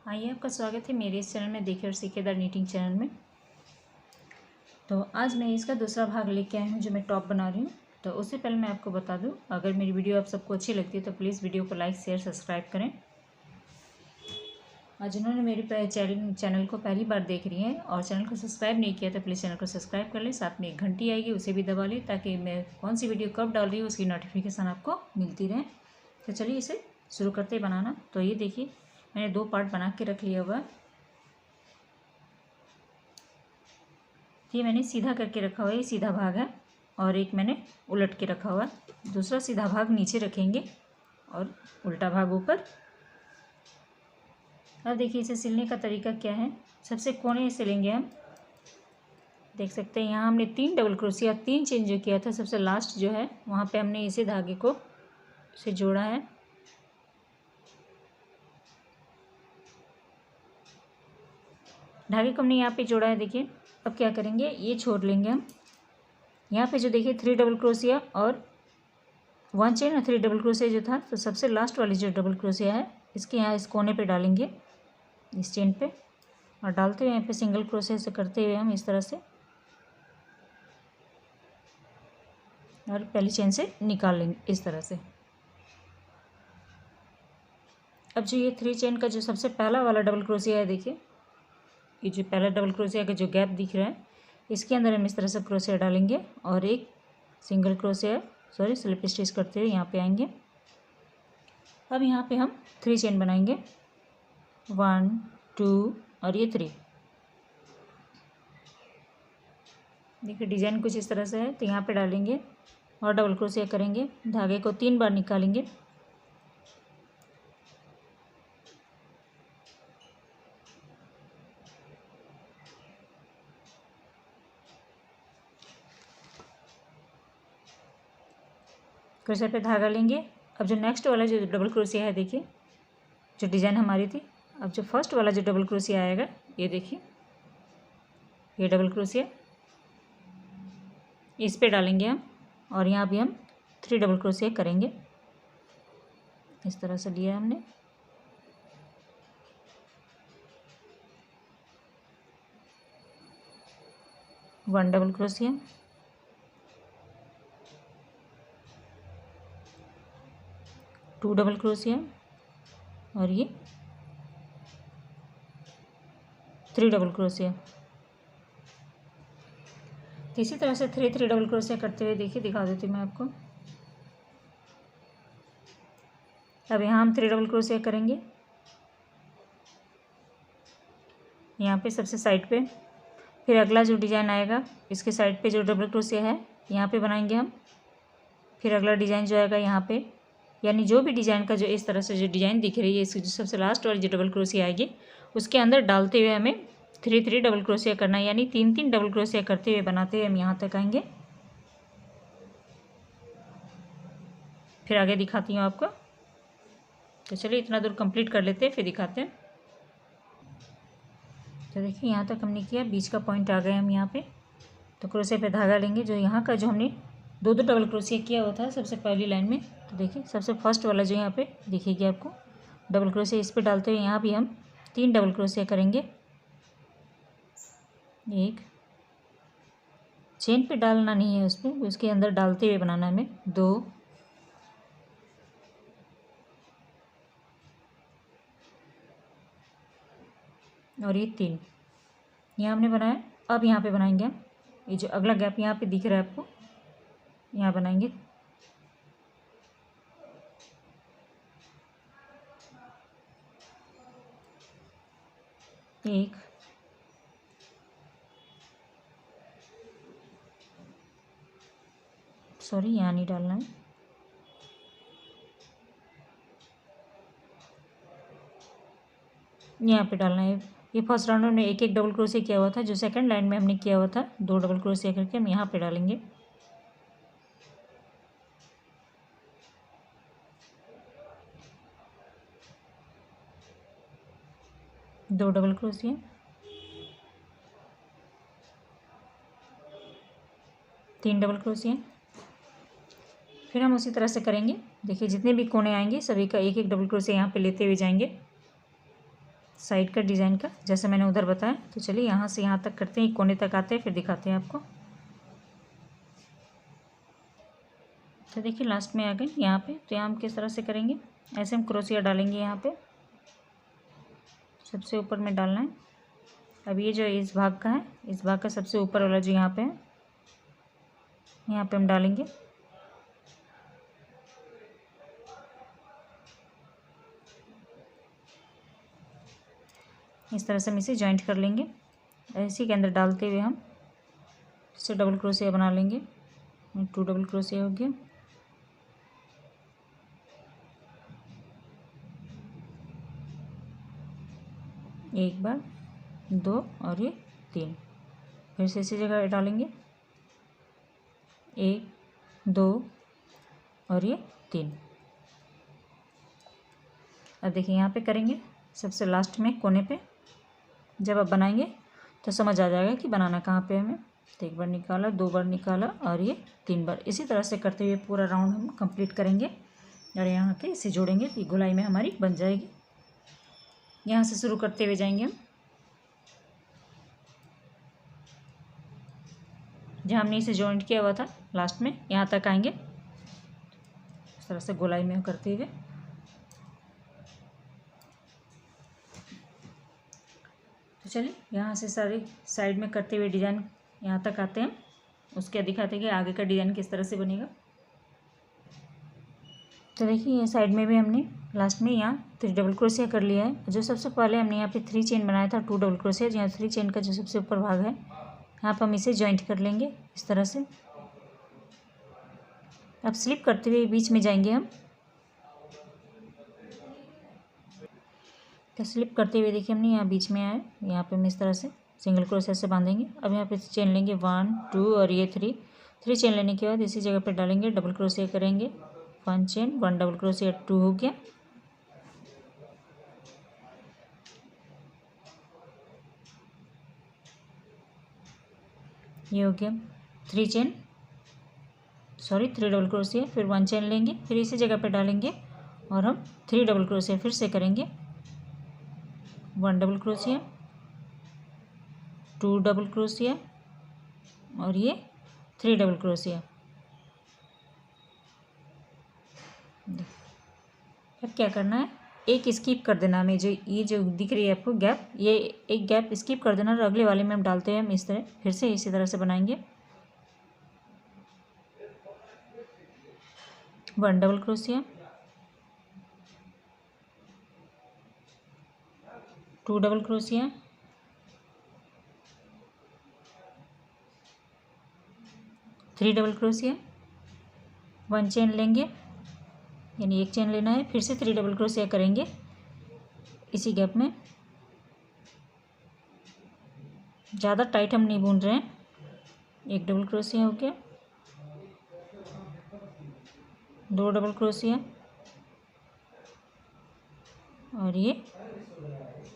आइए, आपका स्वागत है मेरे इस चैनल में देखिए और सीखे द नीटिंग चैनल में। तो आज मैं इसका दूसरा भाग लेके आई हूँ जो मैं टॉप बना रही हूँ। तो उससे पहले मैं आपको बता दूँ, अगर मेरी वीडियो आप सबको अच्छी लगती है तो प्लीज़ वीडियो को लाइक शेयर सब्सक्राइब करें। और जिन्होंने मेरे चैनल को पहली बार देख रही हैं और चैनल को सब्सक्राइब नहीं किया तो प्लीज़ चैनल को सब्सक्राइब कर लें। साथ में एक घंटी आएगी, उसे भी दबा लें ताकि मैं कौन सी वीडियो कब डाल रही हूँ उसकी नोटिफिकेशन आपको मिलती रहे। तो चलिए इसे शुरू करते बनाना। तो ये देखिए, मैंने 2 पार्ट बना के रख लिया हुआ। ये मैंने सीधा करके रखा हुआ है, ये सीधा भाग है, और एक मैंने उलट के रखा हुआ है। दूसरा सीधा भाग नीचे रखेंगे और उल्टा भाग ऊपर। अब देखिए इसे सिलने का तरीका क्या है। सबसे कोने से लेंगे हम, देख सकते हैं यहाँ हमने 3 डबल क्रोशिया 3 चेन जो किया था, सबसे लास्ट जो है वहाँ पे हमने इसे धागे को से जोड़ा है। धागे को हमने यहाँ पे जोड़ा है। देखिए अब क्या करेंगे, ये छोड़ लेंगे हम। यहाँ पे जो देखिए 3 डबल क्रोशिया और 1 चेन और 3 डबल क्रोशिया जो था, तो सबसे लास्ट वाली जो डबल क्रोशिया है इसके यहाँ इस कोने पे डालेंगे, इस चेन पे, और डालते हुए यहाँ पे सिंगल क्रोशिया से करते हुए हम इस तरह से, और पहली चेन से निकाल लेंगे इस तरह से। अब जो ये 3 चेन का जो सबसे पहला वाला डबल क्रोशिया है, देखिए ये जो पहला डबल क्रोशिया का जो गैप दिख रहा है, इसके अंदर हम इस तरह से क्रोशिया डालेंगे और एक सिंगल क्रोशिया स्लिप स्टिच करते हुए यहाँ पे आएंगे। अब यहाँ पे हम 3 चेन बनाएंगे, 1 2 और ये 3। देखिए डिजाइन कुछ इस तरह से है। तो यहाँ पे डालेंगे और डबल क्रोशिया करेंगे, धागे को 3 बार निकालेंगे, क्रोशिया पे धागा लेंगे। अब जो नेक्स्ट वाला जो डबल क्रोशिया है, देखिए जो डिज़ाइन हमारी थी, अब जो फर्स्ट वाला जो डबल क्रोशिया आएगा, ये देखिए ये डबल क्रोशिया इस पे डालेंगे हम, और यहाँ भी हम 3 डबल क्रोशिया करेंगे। इस तरह से लिया हमने। One double crochet, 2 double crochet, और ये 3 डबल क्रोशिया। तो इसी तरह से 3 डबल क्रोशिया करते हुए देखिए दिखा देती हूँ मैं आपको। अब यहाँ हम 3 डबल क्रोशिया करेंगे, यहाँ पे सबसे साइड पे। फिर अगला जो डिज़ाइन आएगा इसके साइड पे जो डबल क्रोशिया है यहाँ पे बनाएंगे हम। फिर अगला डिज़ाइन जो आएगा यहाँ पे, यानी जो भी डिज़ाइन का जो इस तरह से जो डिज़ाइन दिख रही है, इसकी जो सबसे लास्ट वाली जो डबल क्रोशिया आएगी उसके अंदर डालते हुए हमें 3 डबल क्रोशिया करना है, यानी 3 डबल क्रोशिया करते हुए बनाते हुए हम यहाँ तक आएंगे। फिर आगे दिखाती हूँ आपको। तो चलिए इतना दूर कंप्लीट कर लेते हैं, फिर दिखाते हैं। तो देखिए यहाँ तक हमने किया, बीच का पॉइंट आ गए हम यहाँ पे। तो क्रोशिया पे धागा लेंगे, जो यहाँ का जो हमने 2 डबल क्रोशिया किया हुआ था सबसे पहली लाइन में, तो देखिए सबसे फर्स्ट वाला जो यहाँ पे दिखेगी आपको डबल क्रोशिया, इस पे डालते हुए यहाँ भी हम 3 डबल क्रोशिया करेंगे। एक चेन पे डालना नहीं है, उस पर उसके अंदर डालते हुए बनाना हमें 2, और ये 3 यहाँ हमने बनाया। अब यहाँ पे बनाएंगे हम, ये जो अगला गैप यहाँ पे दिख रहा है आपको, यहाँ बनाएंगे एक, सॉरी यहाँ नहीं डालना है, यहाँ पे डालना है। ये फर्स्ट राउंड में एक डबल क्रोशिया किया हुआ था, जो सेकंड लाइन में हमने किया हुआ था 2 डबल क्रोशिया करके हम यहाँ पे डालेंगे। दो डबल क्रोशिया, 3 डबल क्रोशिया। फिर हम उसी तरह से करेंगे। देखिए जितने भी कोने आएंगे सभी का एक डबल क्रोशिया यहाँ पे लेते हुए जाएंगे। साइड का डिज़ाइन का, जैसे मैंने उधर बताया। तो चलिए यहाँ से यहाँ तक करते हैं, कोने तक आते हैं, फिर दिखाते हैं आपको। तो देखिए लास्ट में आ गए यहाँ पे। तो यहाँ हम किस तरह से करेंगे, ऐसे हम क्रोशिया डालेंगे यहाँ पे, सबसे ऊपर में डालना है। अब ये जो इस भाग का है, इस भाग का सबसे ऊपर वाला जो यहाँ पे है, यहाँ पे हम डालेंगे। इस तरह से हम इसे जॉइंट कर लेंगे। इसी के अंदर डालते हुए हम इससे डबल क्रोशिया बना लेंगे। 2 डबल क्रोशिया हो गया। एक बार, 2 और ये 3। फिर से इसी जगह डालेंगे, 1 2 और ये 3। अब देखिए यहाँ पे करेंगे सबसे लास्ट में कोने पे। जब आप बनाएंगे तो समझ आ जाएगा कि बनाना कहाँ पे हमें। तो 1 बार निकाला, 2 बार निकाला और ये 3 बार। इसी तरह से करते हुए पूरा राउंड हम कंप्लीट करेंगे और यहाँ के इसे जोड़ेंगे तो गोलाई में हमारी बन जाएगी। यहाँ से शुरू करते हुए जाएंगे हम, जहाँ हमने इसे जॉइंट किया हुआ था लास्ट में, यहाँ तक आएंगे। इस तरह से गोलाई में करते हुए। तो चलिए यहाँ से सारी साइड में करते हुए डिज़ाइन यहाँ तक आते हैं। उसके दिखाते हैं कि आगे का डिज़ाइन किस तरह से बनेगा। तो देखिए ये साइड में भी हमने लास्ट में यहाँ 3 डबल क्रोशिया कर लिया है। जो सबसे पहले हमने यहाँ पे 3 चेन बनाया था, 2 डबल क्रोशिया, यहाँ 3 चेन का जो सबसे ऊपर भाग है, यहाँ पर हम इसे जॉइंट कर लेंगे इस तरह से। अब स्लिप करते हुए बीच में जाएंगे हम। तो स्लिप करते हुए देखिए हमने यहाँ बीच में आए, यहाँ पे हम इस तरह से सिंगल क्रोशिया से बांधेंगे। अब यहाँ पे चेन लेंगे 1 2 और ये 3 चेन लेने के बाद इसी जगह पे डालेंगे, डबल क्रोशिया करेंगे, 1 चेन, 1 डबल क्रोशिया, 2 हो गया। ये हो गया 3 चेन, सॉरी 3 डबल क्रोशिया, फिर 1 चेन लेंगे, फिर इसी जगह पे डालेंगे और हम 3 डबल क्रोशिया फिर से करेंगे, 1 डबल क्रोशिया, 2 डबल क्रोशिया और ये 3 डबल क्रोशिया। अब क्या करना है, एक स्किप कर देना हमें, जो ये जो दिख रही है आपको गैप, ये एक गैप स्किप कर देना और अगले वाले में हम डालते हैं हम इस तरह, फिर से इसी तरह से बनाएंगे। 1 double crochet, 2 double crochet, 3 double crochet, 1 chain लेंगे, यानी 1 चेन लेना है, फिर से 3 डबल क्रोशिया करेंगे इसी गैप में। ज़्यादा टाइट हम नहीं बुन रहे हैं। 1 डबल क्रोशिया हो गया, 2 डबल क्रोशिया और ये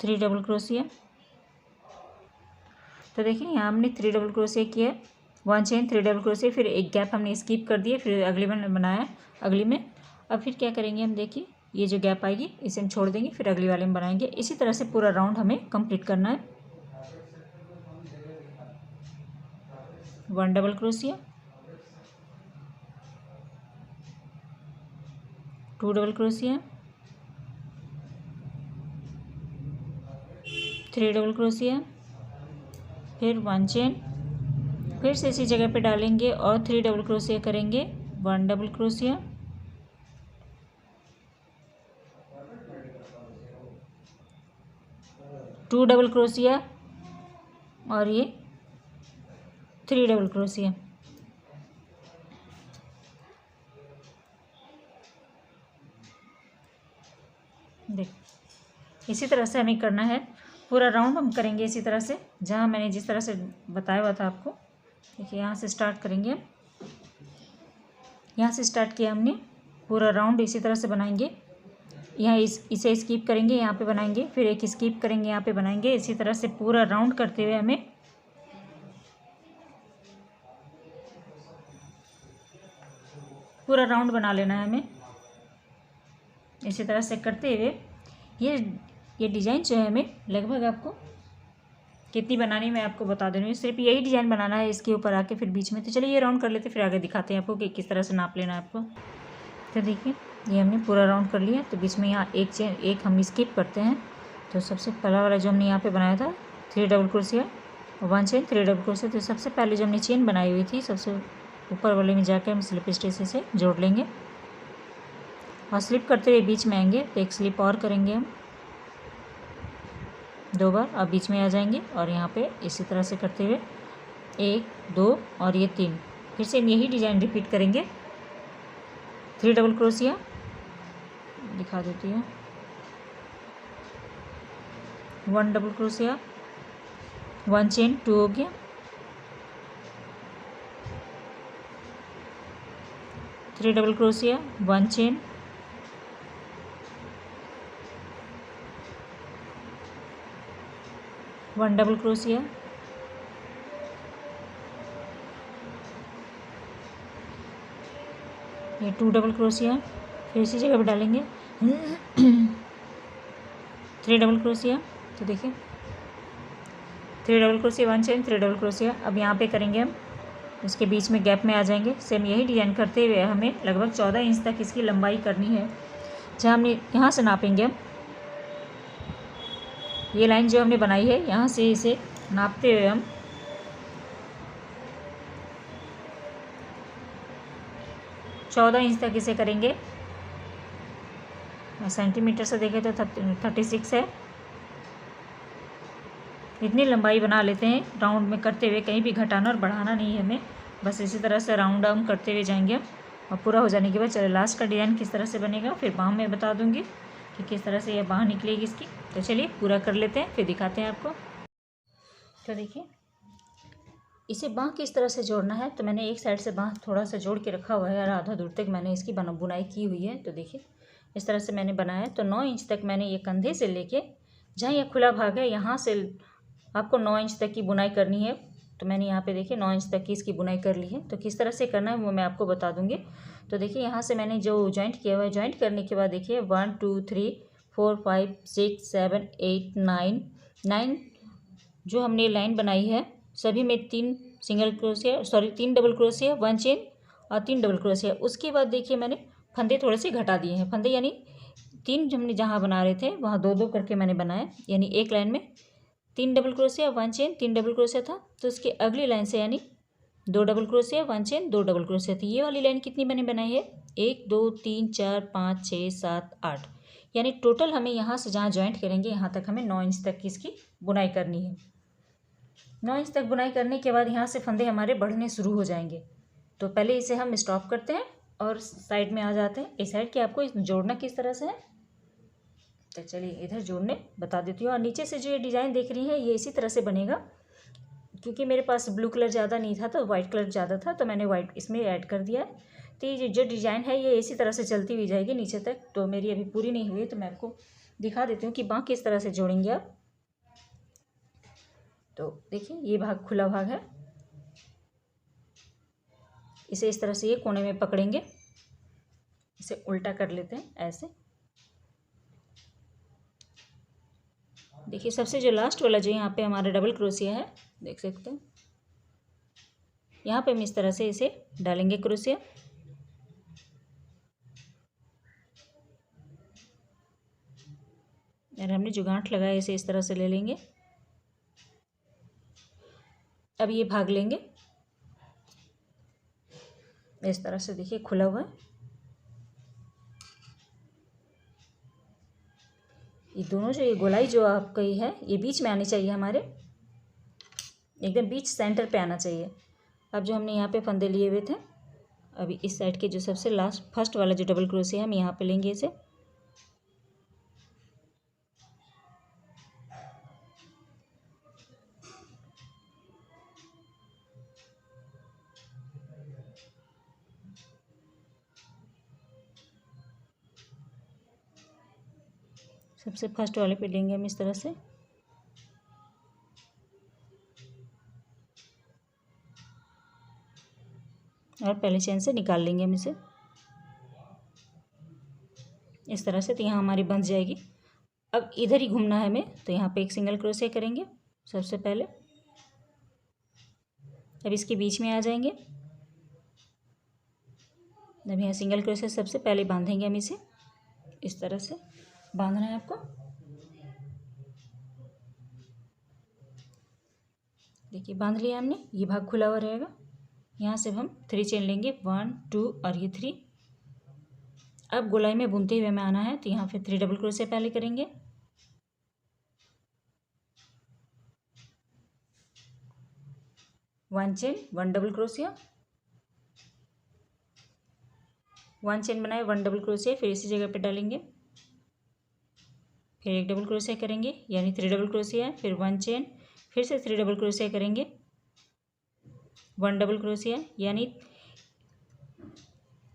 3 डबल क्रोशिया। तो देखिए यहाँ हमने 3 डबल क्रोशिया किया, 1 चेन, 3 डबल क्रोशिया, फिर एक गैप हमने स्किप कर दिए, फिर अगले में बनाया अगली में। अब फिर क्या करेंगे हम, देखिए ये जो गैप आएगी इसे हम छोड़ देंगे, फिर अगली वाले में बनाएंगे। इसी तरह से पूरा राउंड हमें कंप्लीट करना है। 1 double crochet, 2 double crochet, 3 double crochet, फिर 1 चेन, फिर से इसी जगह पे डालेंगे और 3 डबल क्रोशिया करेंगे, 1 डबल क्रोशिया, 2 डबल क्रोशिया और ये 3 डबल क्रोशिया। देख इसी तरह से हमें करना है, पूरा राउंड हम करेंगे इसी तरह से, जहाँ मैंने जिस तरह से बताया हुआ था आपको। देखिए यहाँ से स्टार्ट करेंगे, यहाँ से स्टार्ट किया हमने, पूरा राउंड इसी तरह से बनाएंगे। यहाँ इसे स्किप करेंगे, यहाँ पे बनाएंगे, फिर एक स्किप करेंगे, यहाँ पे बनाएंगे। इसी तरह से पूरा राउंड करते हुए हमें पूरा राउंड बना लेना है हमें। इसी तरह से करते हुए ये ये डिज़ाइन जो है हमें लगभग आपको कितनी बनानी मैं आपको बता दे रही हूँ। सिर्फ यही डिज़ाइन बनाना है इसके ऊपर आके फिर बीच में। तो चलिए ये राउंड कर लेते फिर आगे दिखाते हैं आपको कि किस तरह से नाप लेना है आपको। तो देखिए ये हमने पूरा राउंड कर लिया। तो बीच में यहाँ एक चेन एक हम स्किप करते हैं। तो सबसे पहला वाला जो हमने यहाँ पे बनाया था 3 double crochet 1 chain 3 double crochet. तो सबसे पहले जो हमने चेन बनाई हुई थी सबसे ऊपर वाले में जाकर हम स्लिप स्टिच से जोड़ लेंगे और स्लिप करते हुए बीच में आएंगे। तो एक स्लिप और करेंगे हम 2 बार और बीच में आ जाएंगे और यहाँ पे इसी तरह से करते हुए 1 2 और ये 3 फिर से यही डिज़ाइन रिपीट करेंगे। 3 डबल क्रोशिया दिखा देती हूँ 1 डबल क्रोशिया 1 चेन 2 हो गया। 3 double crochet 1 chain 1 double crochet ये 2 डबल क्रोशिया फिर इसी जगह पे डालेंगे 3 डबल क्रोशिया। तो देखिए 3 double crochet 1 chain 3 double crochet. अब यहाँ पे करेंगे हम इसके बीच में गैप में आ जाएंगे। सेम यही डिज़ाइन करते हुए हमें लगभग 14 इंच तक इसकी लंबाई करनी है। जहाँ हमने यहाँ से नापेंगे हम ये लाइन जो हमने बनाई है यहाँ से इसे नापते हुए हम 14 इंच तक इसे करेंगे। सेंटीमीटर से देखें तो 36 है। इतनी लंबाई बना लेते हैं राउंड में करते हुए, कहीं भी घटाना और बढ़ाना नहीं है हमें। बस इसी तरह से राउंड डाउन करते हुए जाएंगे हम। और पूरा हो जाने के बाद चलिए लास्ट का डिज़ाइन किस तरह से बनेगा फिर बाँह में बता दूंगी कि किस तरह से यह बाँह निकलेगी इसकी। तो चलिए पूरा कर लेते हैं फिर दिखाते हैं आपको। तो देखिए इसे बाँह किस तरह से जोड़ना है। तो मैंने एक साइड से बाँह थोड़ा सा जोड़ के रखा हुआ है और आधा दूर तक मैंने इसकी बुनाई की हुई है। तो देखिए इस तरह से मैंने बनाया है। तो 9 इंच तक मैंने ये कंधे से लेके जहाँ यह खुला भाग है यहाँ से आपको 9 इंच तक की बुनाई करनी है। तो मैंने यहाँ पे देखिए 9 इंच तक की इसकी बुनाई कर ली है। तो किस तरह से करना है वो मैं आपको बता दूंगी। तो देखिए यहाँ से मैंने जो जॉइंट किया हुआ है, जॉइंट करने के बाद देखिए 1 2 3 4 5 6 7 8 9 जो हमने लाइन बनाई है सभी में 3 डबल क्रोशिया 1 चेन और 3 डबल क्रोशिया। उसके बाद देखिए मैंने फंदे थोड़े से घटा दिए हैं। फंदे यानी 3 हमने जहाँ बना रहे थे वहाँ 2 करके मैंने बनाया। यानी एक लाइन में 3 double crochet 1 chain 3 double crochet था। तो उसकी अगली लाइन से यानी 2 double crochet 1 chain 2 double crochet थी। ये वाली लाइन कितनी मैंने बनाई है 1 2 3 4 5 6 7 8। यानी टोटल हमें यहाँ से जहाँ ज्वाइंट करेंगे यहाँ तक हमें 9 इंच तक की इसकी बुनाई करनी है। 9 इंच तक बुनाई करने के बाद यहाँ से फंदे हमारे बढ़ने शुरू हो जाएंगे। तो पहले इसे हम स्टॉप करते हैं और साइड में आ जाते हैं। इस साइड की आपको जोड़ना किस तरह से है तो चलिए इधर जोड़ने बता देती हूँ। और नीचे से जो ये डिज़ाइन देख रही हैं ये इसी तरह से बनेगा। क्योंकि मेरे पास ब्लू कलर ज़्यादा नहीं था तो वाइट कलर ज़्यादा था तो मैंने वाइट इसमें ऐड कर दिया है। तो ये जो डिज़ाइन है ये इसी तरह से चलती हुई जाएगी नीचे तक। तो मेरी अभी पूरी नहीं हुई तो मैं आपको दिखा देती हूँ कि बाँह किस तरह से जोड़ेंगे आप। तो देखिए ये भाग खुला भाग है, इसे इस तरह से ये कोने में पकड़ेंगे, इसे उल्टा कर लेते हैं ऐसे। देखिए सबसे जो लास्ट वाला जो यहाँ पे हमारा डबल क्रोशिया है देख सकते हैं, यहाँ पे हम इस तरह से इसे डालेंगे क्रोशिया। और हमने जो गांठ लगाया इसे इस तरह से ले लेंगे। अब ये भाग लेंगे इस तरह से, देखिए खुला हुआ है। ये दोनों जो ये गोलाई जो आपकी है ये बीच में आनी चाहिए, हमारे एकदम बीच सेंटर पे आना चाहिए। अब जो हमने यहाँ पे फंदे लिए हुए थे अभी इस साइड के जो सबसे लास्ट फर्स्ट वाला जो डबल क्रोशिया हम यहाँ पे लेंगे इसे। सबसे फर्स्ट वाले पे लेंगे हम इस तरह से। और पहले चेन से निकाल लेंगे हम इसे इस तरह से। तो यहाँ हमारी बंध जाएगी। अब इधर ही घूमना है हमें, तो यहाँ पे एक सिंगल क्रोशिया करेंगे सबसे पहले। अब इसके बीच में आ जाएंगे, अब यहाँ सिंगल क्रोशिया सबसे पहले बांधेंगे हम इसे। इस तरह से बांधना है आपको। देखिए बांध लिया हमने, ये भाग खुला हुआ रहेगा। यहाँ से हम 3 चेन लेंगे, 1 2 और ये 3। अब गोलाई में बुनते हुए हमें आना है, तो यहाँ पे 3 डबल क्रोशिया पहले करेंगे। One chain, 1 double crochet, 1 chain बनाए, 1 डबल क्रोशिया, फिर इसी जगह पे डालेंगे, फिर 1 डबल क्रोशिया करेंगे, यानी 3 डबल क्रोशिया, फिर 1 चेन, फिर से 3 डबल क्रोशिया करेंगे, 1 डबल क्रोशिया, यानी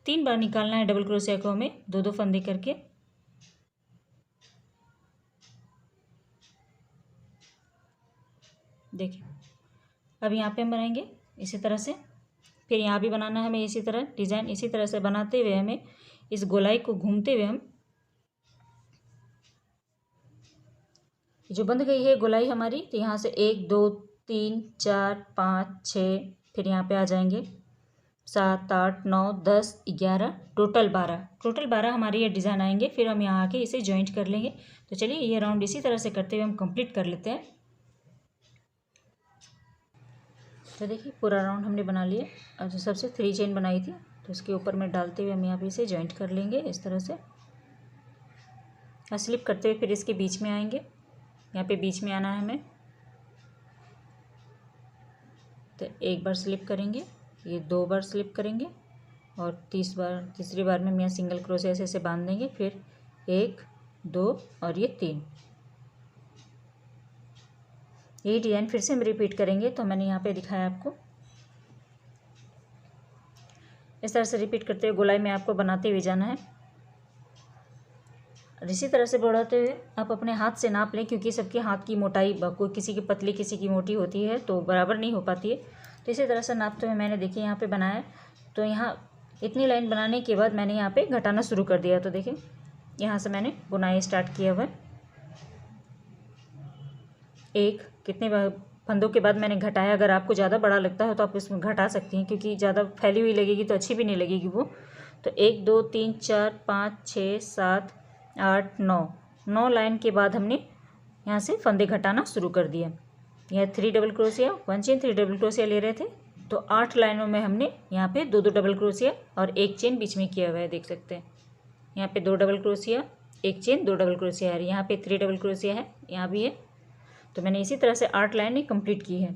3 बार निकालना है डबल क्रोशिया को हमें, 2 फंदे करके। देखिए अब यहाँ पे हम बनाएंगे इसी तरह से, फिर यहाँ भी बनाना है हमें इसी तरह डिजाइन। इसी तरह से बनाते हुए हमें इस गोलाई को घूमते हुए हम, जो बंध गई है गोलाई हमारी, तो यहाँ से 1 2 3 4 5 6, फिर यहाँ पे आ जाएंगे 7 8 9 10 11, टोटल 12 हमारे ये डिज़ाइन आएंगे। फिर हम यहाँ आके इसे जॉइंट कर लेंगे। तो चलिए ये राउंड इसी तरह से करते हुए हम कंप्लीट कर लेते हैं। तो देखिए पूरा राउंड हमने बना लिया। और जो सबसे 3 चेन बनाई थी, तो उसके ऊपर में डालते हुए हम यहाँ पे इसे जॉइंट कर लेंगे इस तरह से, और स्लिप करते हुए फिर इसके बीच में आएंगे। यहाँ पे बीच में आना है हमें, तो 1 बार स्लिप करेंगे, ये 2 बार स्लिप करेंगे, और तीसरी बार में हम यहाँ सिंगल क्रोशिया से बांध देंगे। फिर 1 2 और ये 3, यही डिज़ाइन फिर से हम रिपीट करेंगे। तो मैंने यहाँ पे दिखाया आपको, इस तरह से रिपीट करते हुए गोलाई में आपको बनाते हुए जाना है। और इसी तरह से बढ़ाते हुए आप अपने हाथ से नाप लें, क्योंकि सबके हाथ की मोटाई कोई किसी की पतली किसी की मोटी होती है, तो बराबर नहीं हो पाती है। तो इसी तरह से नापते हुए मैंने देखिए यहाँ पे बनाया। तो यहाँ इतनी लाइन बनाने के बाद मैंने यहाँ पे घटाना शुरू कर दिया। तो देखिए यहाँ से मैंने बुनाई स्टार्ट किया हुआ है। एक कितने फंदों के बाद मैंने घटाया। अगर आपको ज़्यादा बड़ा लगता है तो आप इसमें घटा सकती हैं, क्योंकि ज़्यादा फैली हुई लगेगी तो अच्छी भी नहीं लगेगी वो। तो 1 2 3 4 5 6 7 8 9 लाइन के बाद हमने यहाँ से फंदे घटाना शुरू कर दिया। यह 3 double crochet, 1 chain, 3 double crochet ले रहे थे। तो 8 लाइनों में हमने यहाँ पे 2 डबल क्रोशिया और 1 चेन बीच में किया हुआ है, देख सकते हैं। यहाँ पे 2 double crochet, 1 chain, 2 double crochet है। यहाँ पे 3 डबल क्रोशिया है, यहाँ भी है। तो मैंने इसी तरह से 8 लाइनें कंप्लीट की है।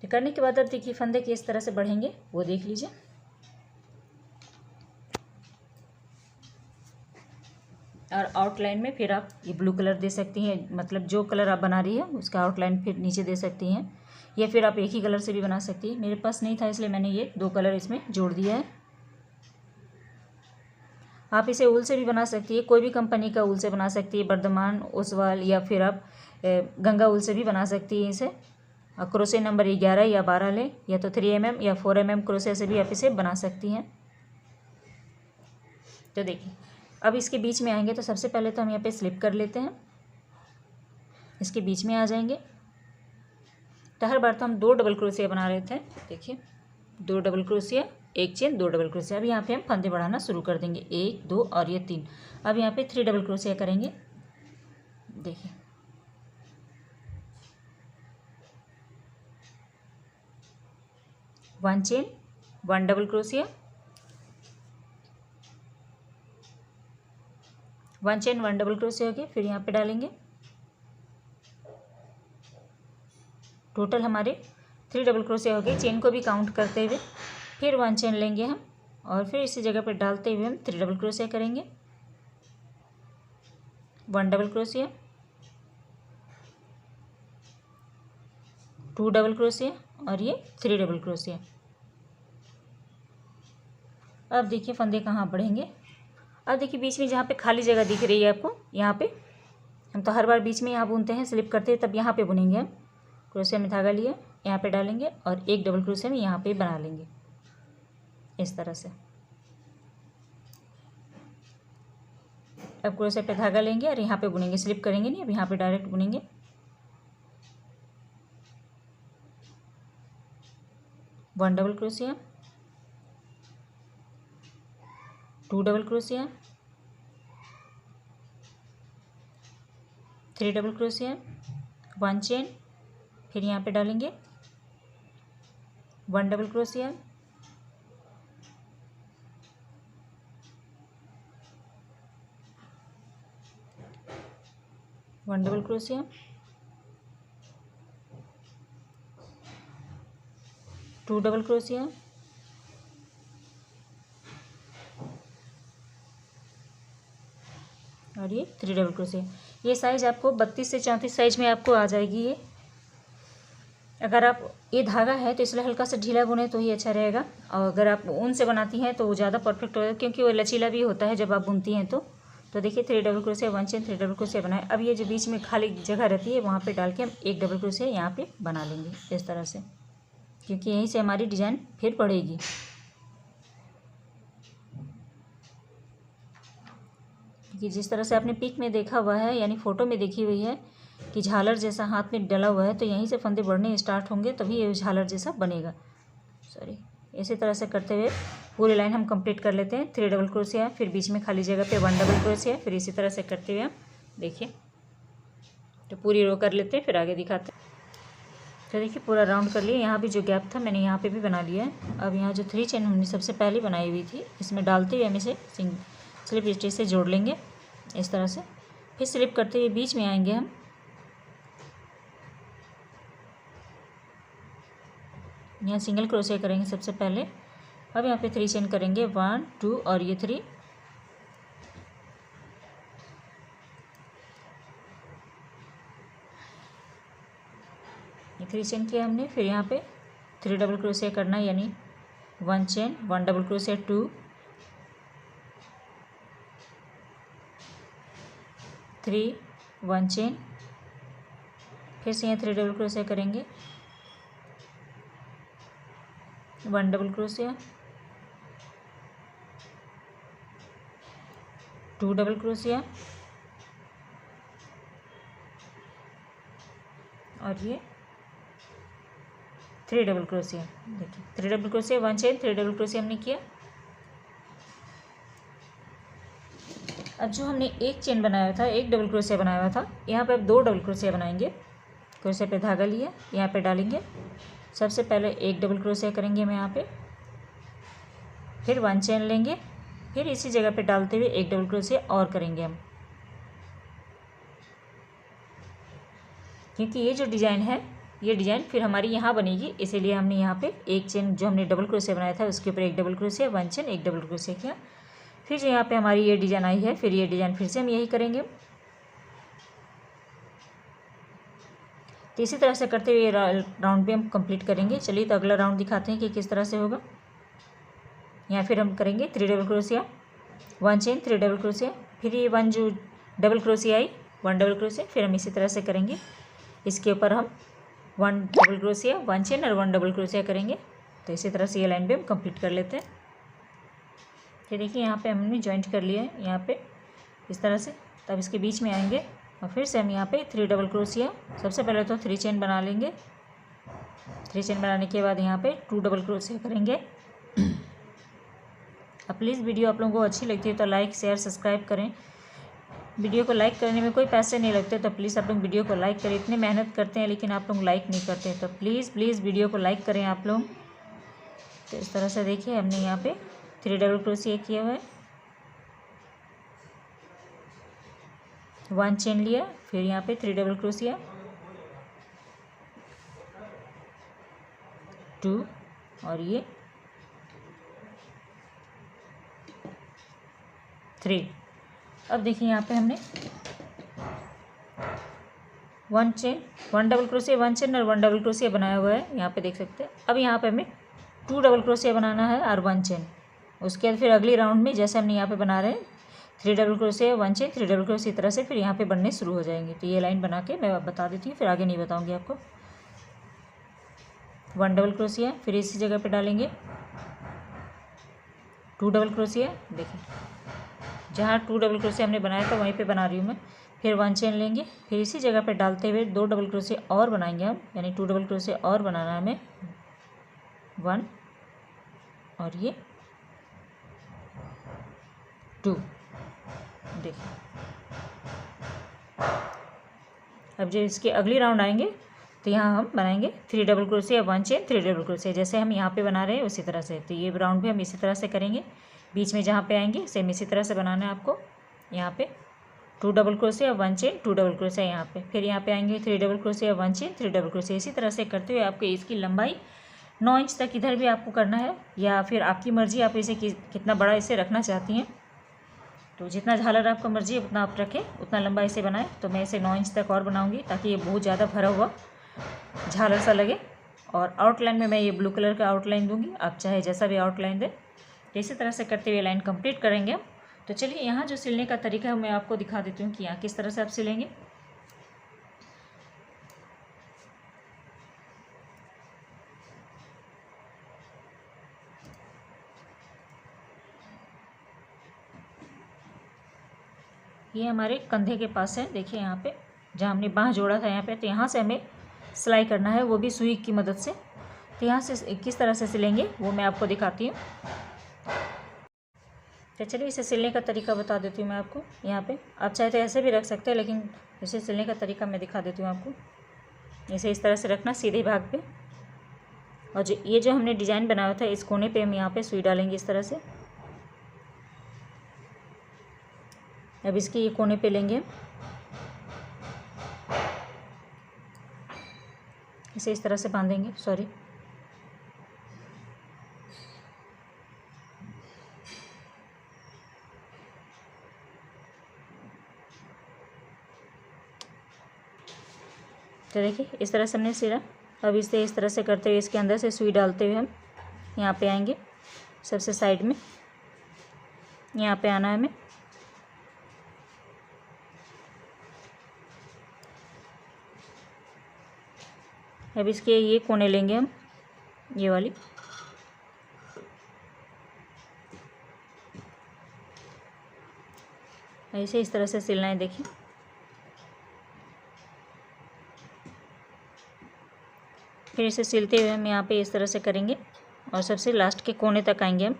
तो करने के बाद अब देखिए फंदे किस तरह से बढ़ेंगे वो देख लीजिए। और आउटलाइन में फिर आप ये ब्लू कलर दे सकती हैं, मतलब जो कलर आप बना रही है उसका आउटलाइन फिर नीचे दे सकती हैं, या फिर आप एक ही कलर से भी बना सकती हैं। मेरे पास नहीं था इसलिए मैंने ये 2 कलर इसमें जोड़ दिया है। आप इसे ऊल से भी बना सकती है, कोई भी कंपनी का ऊल से बना सकती है, बर्धमान, ओसवाल, या फिर आप गंगा ऊल से भी बना सकती है इसे। क्रोशे नंबर 11 या 12 लें, या तो 3 mm या 4 mm क्रोशे से भी आप इसे बना सकती हैं। तो देखिए अब इसके बीच में आएंगे, तो सबसे पहले तो हम यहाँ पे स्लिप कर लेते हैं, इसके बीच में आ जाएंगे। तो हर बार तो हम 2 डबल क्रोशिया बना रहे थे। देखिए 2 double crochet, 1 chain, 2 double crochet. अब यहाँ पे हम फंदे बढ़ाना शुरू कर देंगे, 1 2 और ये 3। अब यहाँ पे 3 डबल क्रोशिया करेंगे। देखिए one chain, 1 double crochet, 1 chain, 1 double crochet हो गया। फिर यहाँ पे डालेंगे, टोटल हमारे 3 डबल क्रोशिया हो गए, चेन को भी काउंट करते हुए। फिर 1 चेन लेंगे हम, और फिर इसी जगह पर डालते हुए हम 3 डबल क्रोशिया करेंगे, 1 डबल क्रोशिया, 2 डबल क्रोशिया और ये 3 डबल क्रोशिया। अब देखिए फंदे कहाँ बढ़ेंगे। अब देखिए बीच में जहाँ पे खाली जगह दिख रही है आपको, यहाँ पे हम तो हर बार बीच में यहाँ बुनते हैं स्लिप करते हैं, तब यहाँ पे बुनेंगे हम। क्रोशिया में धागा लिया, यहाँ पे डालेंगे और 1 डबल क्रोशिया में यहाँ पे बना लेंगे इस तरह से। अब क्रोशे पे धागा लेंगे और यहाँ पे बुनेंगे, स्लिप करेंगे नहीं, अब यहाँ पे डायरेक्ट बुनेंगे। One double crochet, two double crochet, three double crochet, one chain, फिर यहाँ पे डालेंगे one double crochet, one double crochet, two double crochet, और ये थ्री डबल क्रोशिया। ये साइज आपको 32 से 34 साइज में आपको आ जाएगी ये। अगर आप ये धागा है तो इसलिए हल्का सा ढीला बुने तो ही अच्छा रहेगा, और अगर आप ऊन से बनाती हैं तो वो ज़्यादा परफेक्ट होगा, क्योंकि वो लचीला भी होता है जब आप बुनती हैं तो देखिए three double crochet, one chain, three double crochet बनाए। अब ये जो बीच में खाली जगह रहती है वहाँ पे डाल के हम एक डबल क्रोशिया यहाँ पे बना लेंगे इस तरह से, क्योंकि यहीं से हमारी डिज़ाइन फिर बढ़ेगी। कि जिस तरह से आपने पिक में देखा हुआ है, यानी फ़ोटो में देखी हुई है कि झालर जैसा हाथ में डला हुआ है, तो यहीं से फंदे बढ़ने स्टार्ट होंगे तभी ये झालर जैसा बनेगा। सॉरी, इसी तरह से करते हुए पूरी लाइन हम कंप्लीट कर लेते हैं। थ्री डबल क्रोशिया, फिर बीच में खाली जगह पे वन डबल क्रोशिया, फिर इसी तरह से करते हुए हम देखिए तो पूरी रो कर लेते हैं, फिर आगे दिखाते हैं। तो देखिए पूरा राउंड कर लिए। यहाँ भी जो गैप था मैंने यहाँ पे भी बना लिया है। अब यहाँ जो थ्री चेन हमने सबसे पहले बनाई हुई थी, इसमें डालते हुए हम इसे स्लिप स्टिच से जोड़ लेंगे इस तरह से। फिर स्लिप करते हुए बीच में आएंगे हम, यहाँ सिंगल क्रोशिया करेंगे सबसे पहले। अब यहाँ पे थ्री चेन करेंगे, 1 2 और ये 3, ये 3 चेन किया हमने। फिर यहाँ पे थ्री डबल क्रोशिया करना है, यानी one chain, one double crochet, 2 3 one chain, फिर से यहाँ थ्री डबल क्रोशिया करेंगे, one double crochet, 2 double crochet, और ये थ्री डबल क्रोशिया। देखिए three double crochet, one chain, three double crochet हमने किया। अब जो हमने एक चेन बनाया था, एक डबल क्रोशिया बनाया हुआ था, यहाँ पे अब 2 डबल क्रोशिया बनाएंगे। क्रोशिया पे धागा लिए, यहाँ पे डालेंगे। सबसे पहले एक डबल क्रोशिया करेंगे हम यहाँ पे, फिर वन चेन लेंगे, फिर इसी जगह पे डालते हुए एक डबल क्रोशिया और करेंगे हम, क्योंकि ये जो डिज़ाइन है, ये डिज़ाइन फिर हमारी यहाँ बनेगी, इसीलिए हमने यहाँ पे एक चेन जो हमने डबल क्रोशिया बनाया था उसके ऊपर एक डबल क्रोशिया, वन चेन, एक डबल क्रोशिया किया। फिर जो यहाँ पे हमारी ये डिज़ाइन आई है, फिर ये डिज़ाइन फिर से हम यही करेंगे। तो इसी तरह से करते हुए राउंड भी हम कंप्लीट करेंगे। चलिए तो अगला राउंड दिखाते हैं कि किस तरह से होगा। यहाँ फिर हम करेंगे three double crochet, one chain, three double crochet, फिर ये वन जो डबल क्रोशिया आई, वन डबल क्रोशिया, फिर हम इसी तरह से करेंगे। इसके ऊपर हम one double crochet, one chain और वन डबल क्रोशिया करेंगे। तो इसी तरह से ये लाइन भी हम कंप्लीट कर लेते हैं। ये देखिए यहाँ पे हमने जॉइंट कर लिया है यहाँ पे इस तरह से। तब इसके बीच में आएंगे और फिर से हम यहाँ पे थ्री डबल क्रोशिया, सबसे पहले तो थ्री चेन बना लेंगे। थ्री चेन बनाने के बाद यहाँ पे 2 डबल क्रोशिया करेंगे। अब प्लीज़ वीडियो आप लोगों को अच्छी लगती है तो लाइक, शेयर, सब्सक्राइब करें। वीडियो को लाइक करने में कोई पैसे नहीं लगते, तो प्लीज़ आप लोग वीडियो को लाइक करें। इतनी मेहनत करते हैं लेकिन आप लोग लाइक नहीं करते, तो प्लीज़ वीडियो को लाइक करें आप लोग। तो इस तरह से देखिए हमने यहाँ पे 3 डबल क्रोशिया किया हुआ है, 1 चेन लिया, फिर यहाँ पे 3 डबल क्रोशिया, 2 और ये 3। अब देखिए यहाँ पे हमने 1 चेन, 1 डबल क्रोशिया, 1 चेन और 1 डबल क्रोशिया बनाया हुआ है, यहाँ पे देख सकते हैं। अब यहाँ पे हमें 2 डबल क्रोशिया बनाना है और 1 चेन। उसके बाद फिर अगली राउंड में जैसे हमने यहाँ पे बना रहे हैं 3 double crochet, 1 chain, 3 double crochet, इस तरह से फिर यहाँ पे बनने शुरू हो जाएंगे। तो ये लाइन बना के मैं बता देती हूँ, फिर आगे नहीं बताऊँगी आपको। 1 डबल क्रोशिया, फिर इसी जगह पे डालेंगे 2 डबल क्रोशिया, देखिए जहाँ 2 डबल क्रोशिया हमने बनाया था वहीं पे बना रही हूँ मैं। फिर 1 चेन लेंगे, फिर इसी जगह पे डालते हुए 2 डबल क्रोशिया और बनाएंगे हम, यानी 2 डबल क्रोशिया और बनाना है हमें। 1 और ये 2। देखिए अब जो इसके अगली राउंड आएंगे तो यहाँ हम बनाएंगे 3 double crochet 1 chain 3 double crochet, जैसे हम यहाँ पे बना रहे हैं उसी तरह से। तो ये राउंड भी हम इसी तरह से करेंगे। बीच में जहाँ पे आएंगे सेम इसी तरह से बनाना है आपको। यहाँ पे 2 double crochet 1 chain 2 double crochet यहाँ पे, फिर यहाँ पे आएंगे 3 double crochet 1 chain 3 double crochet. इसी तरह से करते हुए आपको इसकी लंबाई 9 इंच तक इधर भी आपको करना है, या फिर आपकी मर्ज़ी आप इसे कितना बड़ा इसे रखना चाहती हैं। तो जितना झालर आपका मर्ज़ी है उतना आप रखें, उतना लंबा इसे बनाएं। तो मैं इसे 9 इंच तक और बनाऊंगी ताकि ये बहुत ज़्यादा भरा हुआ झालर सा लगे। और आउटलाइन में मैं ये ब्लू कलर का आउटलाइन दूंगी, आप चाहे जैसा भी आउटलाइन दें। तो इसी तरह से करते हुए लाइन कंप्लीट करेंगे हम। तो चलिए यहाँ जो सिलने का तरीका है मैं आपको दिखा देती हूँ कि यहाँ किस तरह से आप सिलेंगे। ये हमारे कंधे के पास है, देखिए यहाँ पे जहाँ हमने बाँह जोड़ा था यहाँ पे, तो यहाँ से हमें सिलाई करना है, वो भी सुई की मदद से। तो यहाँ से किस तरह से सिलेंगे वो मैं आपको दिखाती हूँ। तो चलिए इसे सिलने का तरीका बता देती हूँ मैं आपको। यहाँ पे आप चाहे तो ऐसे भी रख सकते हैं, लेकिन इसे सिलने का तरीका मैं दिखा देती हूँ आपको। इसे इस तरह से रखना सीधे भाग पे, और ये जो हमने डिज़ाइन बनाया था इस कोने पे हम यहाँ पे सुई डालेंगे इस तरह से। अब इसके ये कोने पे लेंगे, इसे इस तरह से बांधेंगे। सॉरी, तो देखिए इस तरह से हमने सिला। अब इसे इस तरह से करते हुए इसके अंदर से सुई डालते हुए हम यहाँ पे आएंगे, सबसे साइड में यहाँ पे आना है हमें। अब इसके ये कोने लेंगे हम, ये वाली, ऐसे इस तरह से सिलना है। देखिए फिर इसे सिलते हुए हम यहाँ पे इस तरह से करेंगे और सबसे लास्ट के कोने तक आएंगे हम।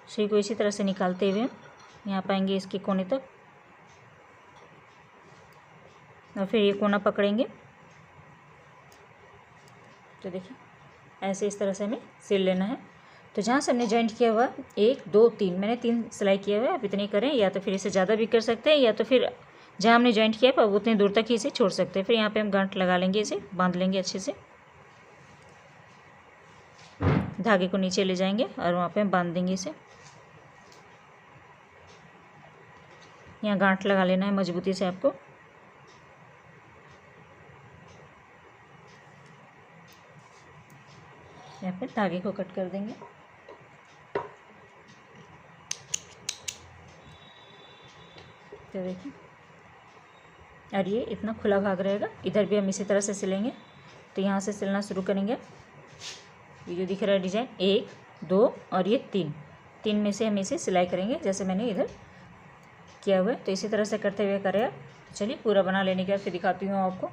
सुई को इसी तरह से निकालते हुए यहाँ पाएंगे इसके कोने तक, और फिर ये कोना पकड़ेंगे। तो देखिए ऐसे इस तरह से हमें सिल लेना है। तो जहाँ से हमने जॉइंट किया हुआ 1 2 3, मैंने 3 सिलाई किया हुआ है, आप इतनी करें, या तो फिर इसे ज़्यादा भी कर सकते हैं, या तो फिर जहाँ हमने जॉइंट किया है उतनी दूर तक ही इसे छोड़ सकते हैं। फिर यहाँ पे हम गांठ लगा लेंगे, इसे बांध लेंगे अच्छे से, धागे को नीचे ले जाएंगे और वहाँ पे हम बांध देंगे इसे। यहाँ गांठ लगा लेना है मजबूती से आपको। यहाँ पे धागे को कट कर देंगे। तो देखिए, और ये इतना खुला भाग रहेगा। इधर भी हम इसी तरह से सिलेंगे। तो यहाँ से सिलना शुरू करेंगे। ये जो दिख रहा है डिज़ाइन 1 2 और ये 3 में से हम इसे सिलाई करेंगे जैसे मैंने इधर किया हुआ है। तो इसी तरह से करते हुए करेगा। चलिए पूरा बना लेने के बाद फिर दिखाती हूँ आपको।